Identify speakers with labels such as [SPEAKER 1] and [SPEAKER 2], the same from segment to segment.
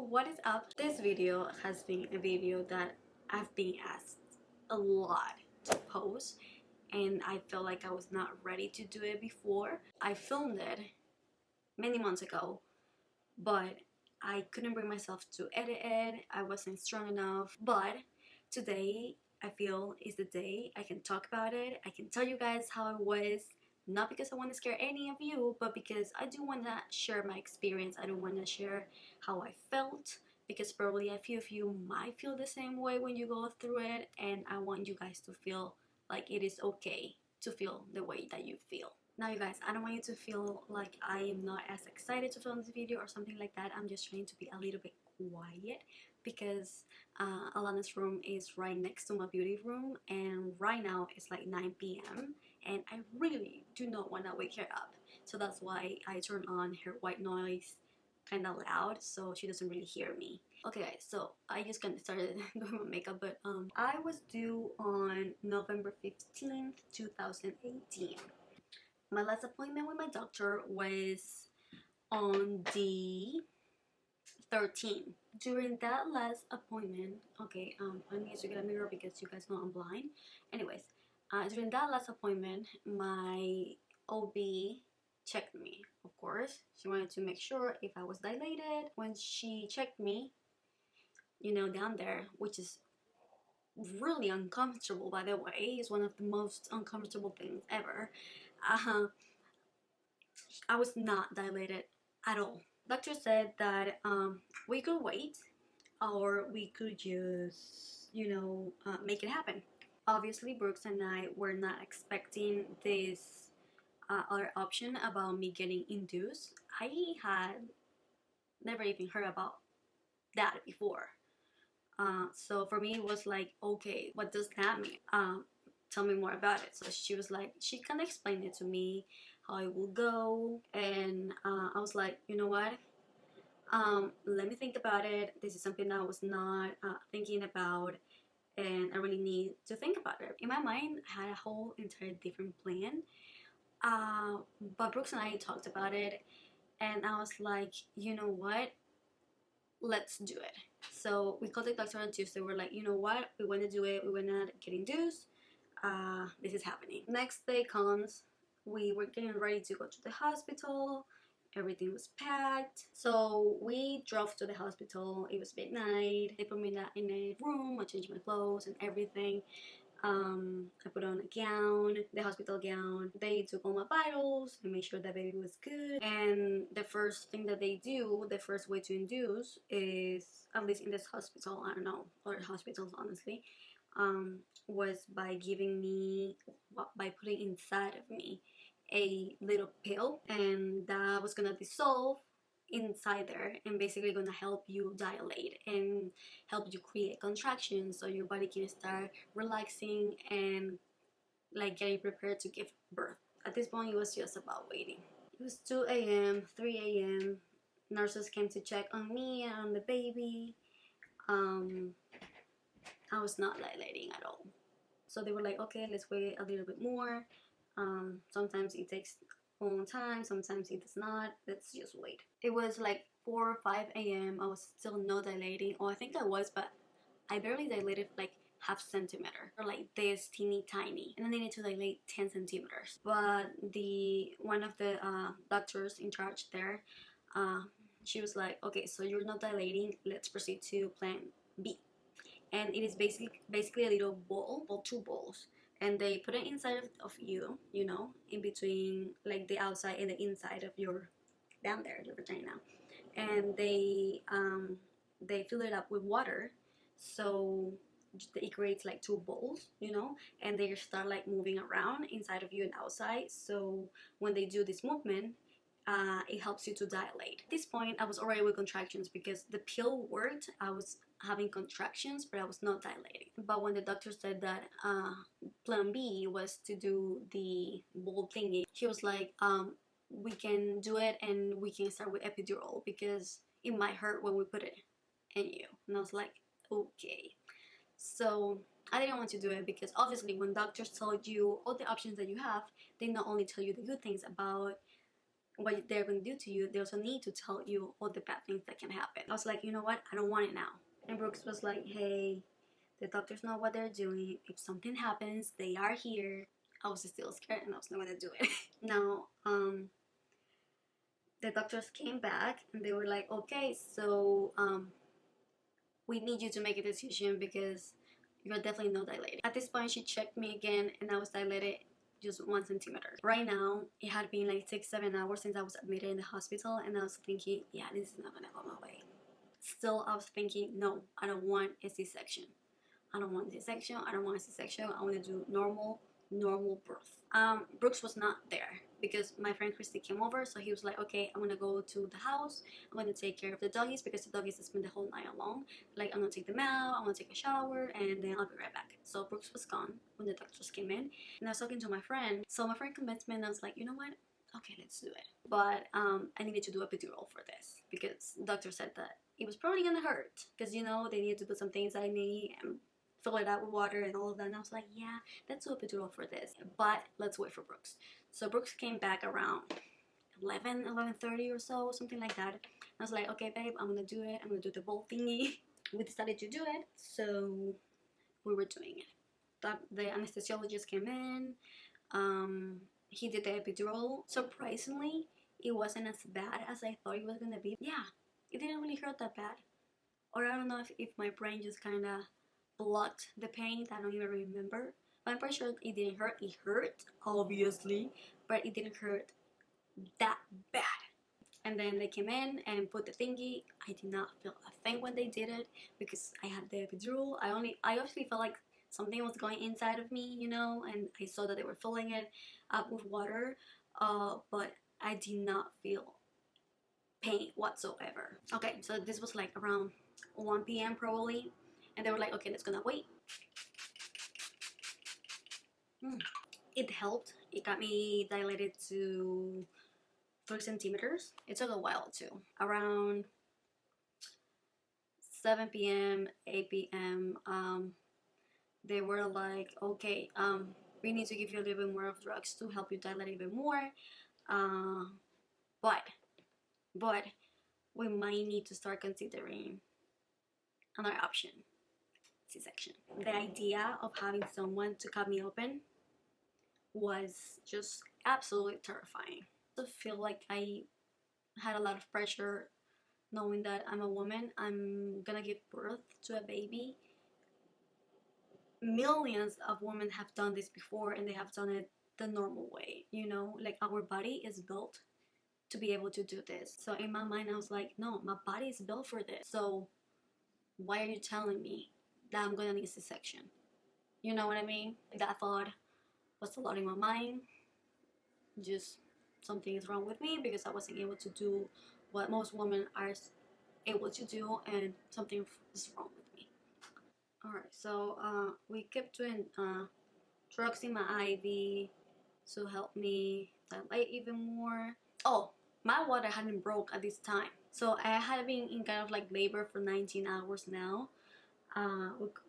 [SPEAKER 1] what is up? This video has been a video that I've been asked a lot to post, and I felt like I was not ready to do it before. I filmed it many months ago, but I couldn't bring myself to edit it. I wasn't strong enough. But today I feel is the day I can talk about it. I can tell you guys how it was. Not because I want to scare any of you, but because I do want to share my experience. I don't want to share how I felt, because probably a few of you might feel the same way when you go through it, and I want you guys to feel like it is okay to feel the way that you feel. Now you guys, I don't want you to feel like I am not as excited to film this video or something like that. I'm just trying to be a little bit quiet because Alana's room is right next to my beauty room, and right now it's like 9 p.m. and I really do not want to wake her up. So that's why I turn on her white noise kind of loud so she doesn't really hear me. Okay guys, so I just kind of started doing my makeup, but I was due on November 15th, 2018. My last appointment with my doctor was on the 13th. During that last appointment, okay, I need to get a mirror because you guys know I'm blind. Anyways, during that last appointment, my OB checked me, of course. She wanted to make sure if I was dilated. When she checked me, you know, down there, which is really uncomfortable, by the way, it's one of the most uncomfortable things ever. I was not dilated at all. Doctor said that we could wait, or we could just, you know, make it happen. Obviously, Brooks and I were not expecting this other option about me getting induced. I had never even heard about that before. So for me, it was like, okay, what does that mean? Tell me more about it. So she was like, she kind of explained it to me, how it will go, and I was like, you know what? Let me think about it. This is something that I was not thinking about, and I really need to think about it. In my mind, I had a whole entire different plan, but Brooks and I talked about it, and I was like, you know what? Let's do it. So we called the doctor on Tuesday. We're like, you know what? We want to do it. We want to get induced. This is happening. Next day comes. We were getting ready to go to the hospital. Everything was packed. So we drove to the hospital. It was midnight. They put me in a room. I changed my clothes and everything. I put on a gown, the hospital gown. They took all my vitals and made sure that baby was good. And the first thing that they do, the first way to induce is, at least in this hospital, I don't know, other hospitals honestly, was by giving me, by putting inside of me a little pill, and that was gonna dissolve inside there and basically gonna help you dilate and help you create contractions so your body can start relaxing and like getting prepared to give birth. At this point, it was just about waiting. It was 2 a.m., 3 a.m. Nurses came to check on me and on the baby. I was not dilating at all. So they were like, okay, let's wait a little bit more. Sometimes it takes a long time, sometimes it does not. Let's just wait. It was like 4 or 5 a.m. I was still not dilating. Oh, I think I was, but I barely dilated like half centimeter, or like this teeny tiny, and then they need to dilate 10 centimeters. But one of the doctors in charge there, she was like, okay, so you're not dilating, let's proceed to plan B. And it is basically a little ball, or two balls, and they put it inside of you, you know, in between like the outside and the inside of your, down there, your vagina, and they fill it up with water, so it creates like two balls, you know, and they start like moving around inside of you and outside. So when they do this movement, it helps you to dilate. At this point, I was already with contractions because the pill worked. I was having contractions, but I was not dilating. But when the doctor said that plan B was to do the ball thingy, she was like, we can do it and we can start with epidural because it might hurt when we put it in you. And I was like, okay. So I didn't want to do it because obviously when doctors tell you all the options that you have, they not only tell you the good things about what they're going to do to you, they also need to tell you all the bad things that can happen. I was like, you know what, I don't want it now. And Brooks was like, hey, the doctors know what they're doing. If something happens, they are here. I was still scared and I was not going to do it. Now, the doctors came back and they were like, okay, so we need you to make a decision because you're definitely not dilated. At this point, she checked me again and I was dilated just 1 centimeter. Right now, it had been like 6-7 hours since I was admitted in the hospital, and I was thinking, yeah, this is not gonna go my way. Still, I was thinking, no, I don't want a C-section. I don't want a C-section. I don't want a C-section. I want to do normal birth. Brooks was not there because my friend Christy came over, so he was like, okay, I'm gonna go to the house. I'm gonna take care of the doggies because the doggies spend the whole night alone. Like, I'm gonna take them out, I'm gonna take a shower, and then I'll be right back. So Brooks was gone when the doctors came in, and I was talking to my friend. So my friend convinced me, and I was like, you know what? Okay, let's do it. But I needed to do epidural for this because the doctor said that it was probably gonna hurt because, you know, they needed to put some things I need and fill it out with water and all of that. And I was like, yeah, let's do epidural for this, but let's wait for Brooks. So Brooks came back around 11:30 or so, something like that. I was like, okay, babe, I'm gonna do it. I'm gonna do the bolt thingy. We decided to do it, so we were doing it. The anesthesiologist came in. He did the epidural. Surprisingly, it wasn't as bad as I thought it was gonna be. Yeah, it didn't really hurt that bad. Or I don't know if my brain just kind of blocked the pain. I don't even remember. But I'm pretty sure it didn't hurt. It hurt, obviously, but it didn't hurt that bad. And then they came in and put the thingy. I did not feel a thing when they did it because I had the epidural. I obviously felt like something was going inside of me, you know, and I saw that they were filling it up with water, but I did not feel pain whatsoever. Okay, so this was like around 1 p.m. probably, and they were like, okay, let's gonna wait. It helped. It got me dilated to 3 centimeters. It took a while too. Around 7 p.m., 8 p.m., they were like, okay, we need to give you a little bit more of drugs to help you dilate even more, but we might need to start considering another option, C-section. The idea of having someone to cut me open was just absolutely terrifying. I feel like I had a lot of pressure knowing that I'm a woman, I'm gonna give birth to a baby. Millions of women have done this before and they have done it the normal way, you know, like our body is built to be able to do this. So in my mind I was like, no, my body is built for this, so why are you telling me that I'm gonna need a C-section? You know what I mean? That thought was a lot in my mind. Just something is wrong with me because I wasn't able to do what most women are able to do, and something is wrong with me. Alright, so we kept doing drugs in my IV to help me dilate even more. Oh, my water hadn't broke at this time, so I had been in kind of like labor for 19 hours now,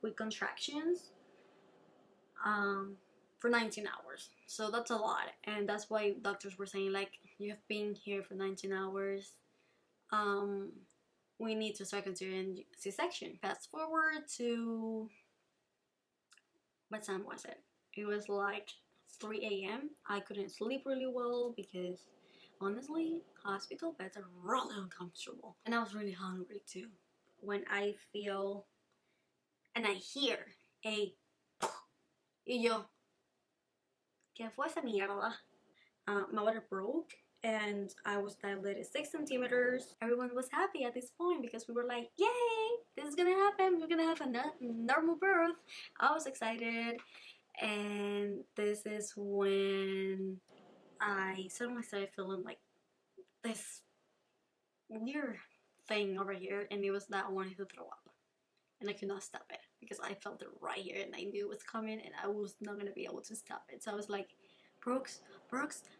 [SPEAKER 1] with contractions for 19 hours. So that's a lot, and that's why doctors were saying like, you've been here for 19 hours, we need to start considering C-section. Fast forward to, what time was it? It was like 3 a.m. I couldn't sleep really well because honestly, hospital beds are really uncomfortable. And I was really hungry too. When I feel and I hear a y yo, ¿qué fue esa mierda? My water broke and I was dilated 6 centimeters. Everyone was happy at this point because we were like, yay, this is gonna happen. We're gonna have a normal birth. I was excited. And this is when I suddenly started feeling like this weird thing over here, and it was that I wanted to throw up, and I could not stop it because I felt it right here and I knew it was coming and I was not gonna be able to stop it. So I was like, Brooks,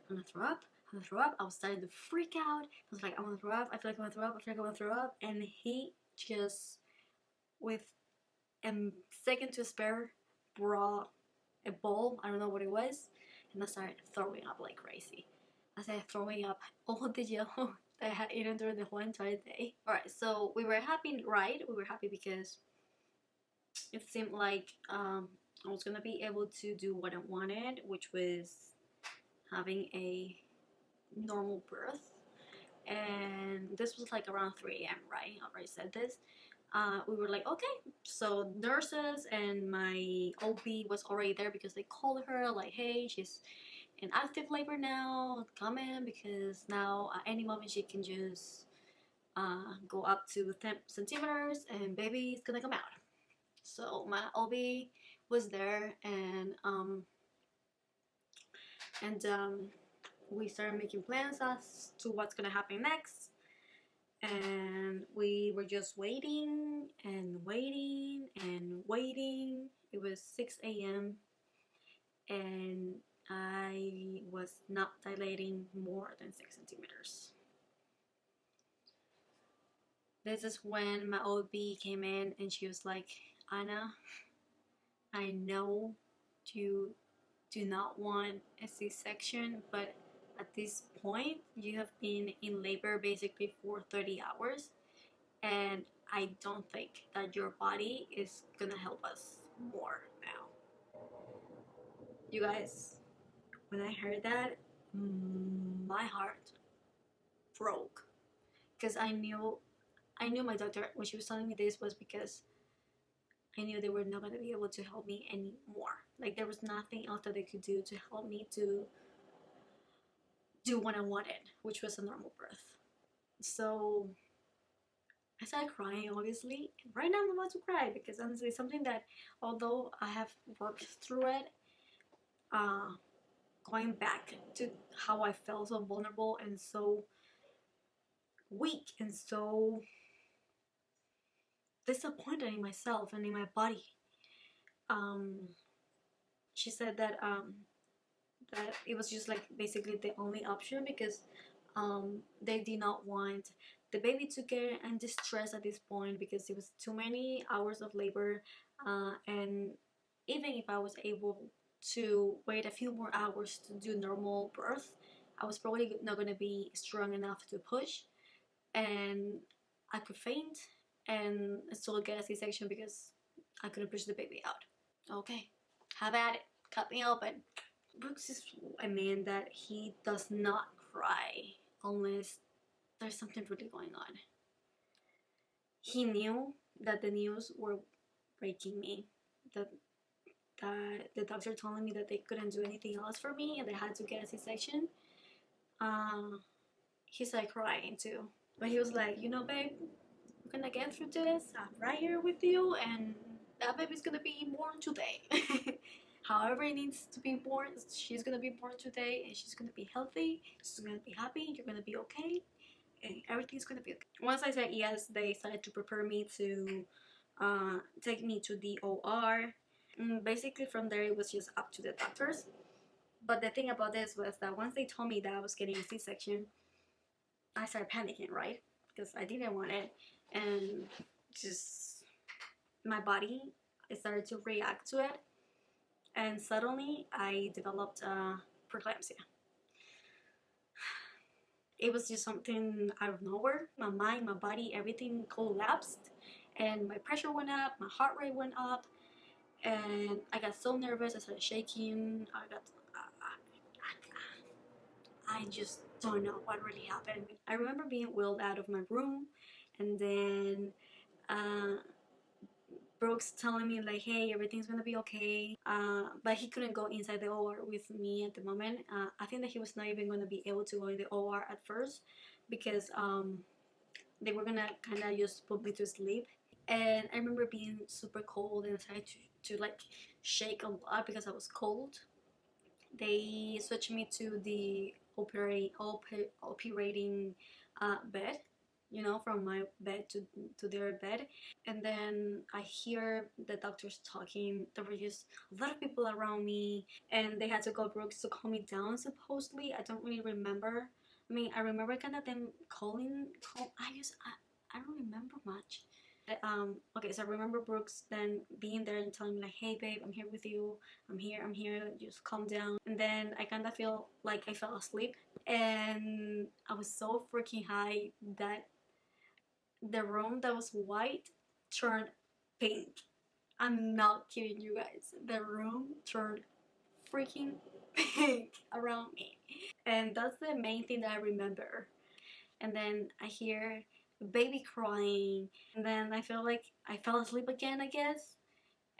[SPEAKER 1] I'm gonna throw up, I'm gonna throw up. I was starting to freak out. I was like, I'm gonna throw up, I feel like I'm gonna throw up, I feel like I'm gonna throw up. And he just, with a second to spare, brought a bowl, I don't know what it was, and I started throwing up like crazy. I started throwing up all the yellow that I had eaten during the whole entire day. Alright, so we were happy, right? We were happy because it seemed like I was gonna be able to do what I wanted, which was having a normal birth. And this was like around 3 a.m., right? I already said this. We were like, okay. So nurses and my OB was already there because they called her like, hey, she's in active labor now, come in, because now at any moment she can just go up to 10 centimeters and baby's gonna come out. So my OB was there, and we started making plans as to what's gonna happen next. And we were just waiting and waiting and waiting. It was 6 a.m. and I was not dilating more than 6 centimeters. This is when my OB came in and she was like, Anna, I know you do not want a C-section, but at this point you have been in labor basically for 30 hours, and I don't think that your body is gonna help us more now. You guys, when I heard that, my heart broke, because I knew my doctor, when she was telling me this, was because I knew they were not going to be able to help me anymore. Like, there was nothing else that they could do to help me to do what I wanted, which was a normal birth. So I started crying, obviously. Right now I'm about to cry, because honestly it's something that, although I have worked through it, going back to how I felt so vulnerable and so weak and so disappointed in myself and in my body. She said that that it was just like basically the only option, because they did not want the baby to get in distress at this point, because it was too many hours of labor, and even if I was able to wait a few more hours to do normal birth, I was probably not going to be strong enough to push, and I could faint and still get a C-section because I couldn't push the baby out. Okay, have at it, cut me open. Brooks is a man that he does not cry unless there's something really going on. He knew that the news were breaking me, that the doctor telling me that they couldn't do anything else for me and they had to get a C-section. He started crying too, but he was like, you know, babe, we're gonna get through this. I'm right here with you, and that baby's gonna be born today. However it needs to be born, she's gonna be born today, and she's gonna be healthy, she's gonna be happy, you're gonna be okay, and everything's gonna be okay. Once I said yes, they started to prepare me to take me to the OR. Basically from there it was just up to the doctors. But the thing about this was that once they told me that I was getting a C-section, I started panicking, right? Because I didn't want it, and just my body, I started to react to it, and suddenly I developed preeclampsia. It was just something out of nowhere. My mind, my body, everything collapsed, and my pressure went up, my heart rate went up, and I got so nervous. I started shaking. I just don't know what really happened. I remember being wheeled out of my room, and then Brooks telling me like, hey, everything's gonna be okay, but he couldn't go inside the OR with me at the moment. I think that he was not even gonna be able to go in the OR at first, because they were gonna kind of just put me to sleep. And I remember being super cold and I started to like shake a lot because I was cold. They switched me to the operating bed, you know, from my bed to their bed. And then I hear the doctors talking. There were just a lot of people around me, and they had to call Brooks to calm me down, supposedly. I don't really remember. I mean, I remember kind of them calling. I don't remember much. Okay, so I remember Brooks then being there and telling me like, hey babe, I'm here with you, I'm here, just calm down. And then I kind of feel like I fell asleep, and I was so freaking high that the room that was white turned pink. I'm not kidding you guys, the room turned freaking pink around me, and that's the main thing that I remember. And then I hear baby crying, and then I feel like I fell asleep again, I guess.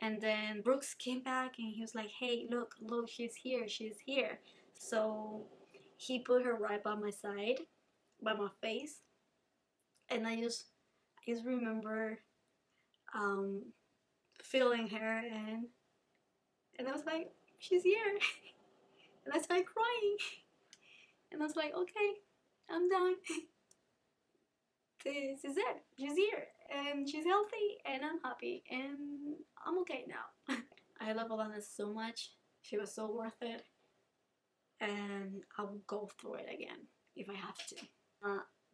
[SPEAKER 1] And then Brooks came back and he was like, hey, look, she's here, so he put her right by my side, by my face, and I just remember feeling her, and I was like, she's here. And I started crying, and I was like, okay, I'm done. This is it. She's here, and she's healthy, and I'm happy, and I'm okay now. I love Alana so much. She was so worth it, and I will go through it again if I have to.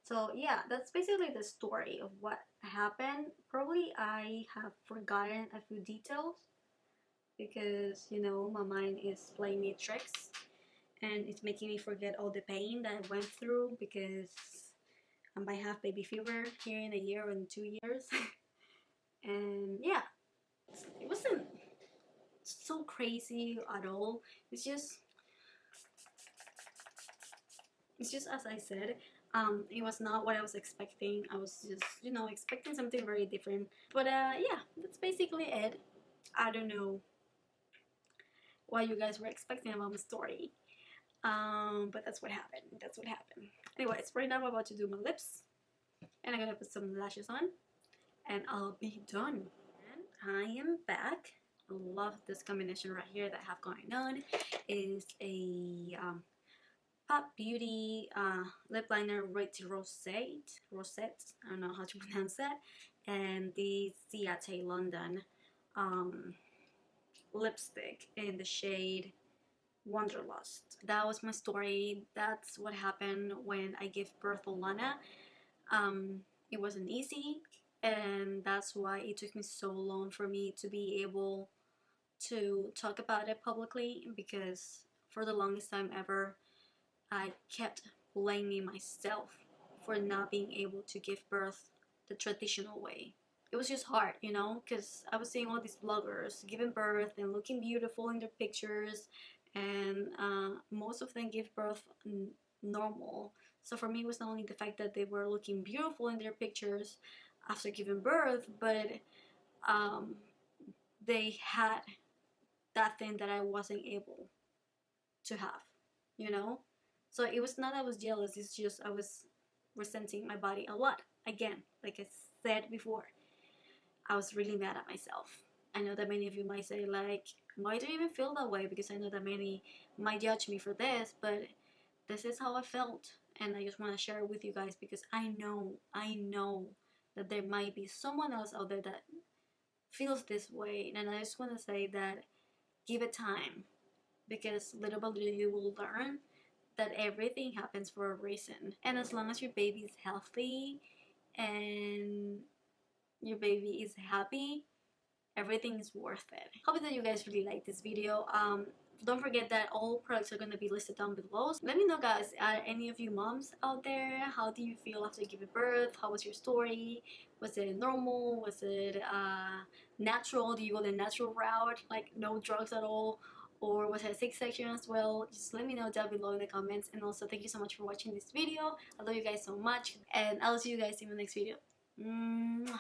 [SPEAKER 1] So yeah, that's basically the story of what happened. Probably I have forgotten a few details because, you know, my mind is playing me tricks, and it's making me forget all the pain that I went through because I might have baby fever here in a year or in 2 years. And yeah, it wasn't so crazy at all. It's just as I said, it was not what I was expecting. I was just, you know, expecting something very different. But yeah, that's basically it. I don't know what you guys were expecting about my story. But that's what happened. Anyways, right now I'm about to do my lips, and I'm gonna put some lashes on, and I'll be done. And I am back. I love this combination right here that I have going on. Is a Pop Beauty lip liner Ritzy Rosette. I don't know how to pronounce that. And the CHIT London lipstick in the shade Wanderlust. That was my story. That's what happened when I gave birth to Lana. It wasn't easy, and that's why it took me so long for me to be able to talk about it publicly, because for the longest time ever I kept blaming myself for not being able to give birth the traditional way. It was just hard, you know, because I was seeing all these bloggers giving birth and looking beautiful in their pictures, and most of them give birth normal. So for me, it was not only the fact that they were looking beautiful in their pictures after giving birth, but they had that thing that I wasn't able to have, you know. So it was not that I was jealous, it's just I was resenting my body a lot. Again, like I said before, I was really mad at myself. I know that many of you might say like, why do you even feel that way? Because I know that many might judge me for this, but this is how I felt, and I just want to share it with you guys because I know that there might be someone else out there that feels this way, and I just want to say that give it time, because little by little you will learn that everything happens for a reason. And as long as your baby is healthy and your baby is happy, everything is worth it. Hope that you guys really like this video. Don't forget that all products are going to be listed down below. So let me know, guys, any of you moms out there, how do you feel after giving birth? How was your story? Was it normal? Was it natural? Do you go the natural route, like no drugs at all? Or was it a C-section as well? Just let me know down below in the comments. And also, thank you so much for watching this video. I love you guys so much, and I'll see you guys in the next video. Mwah.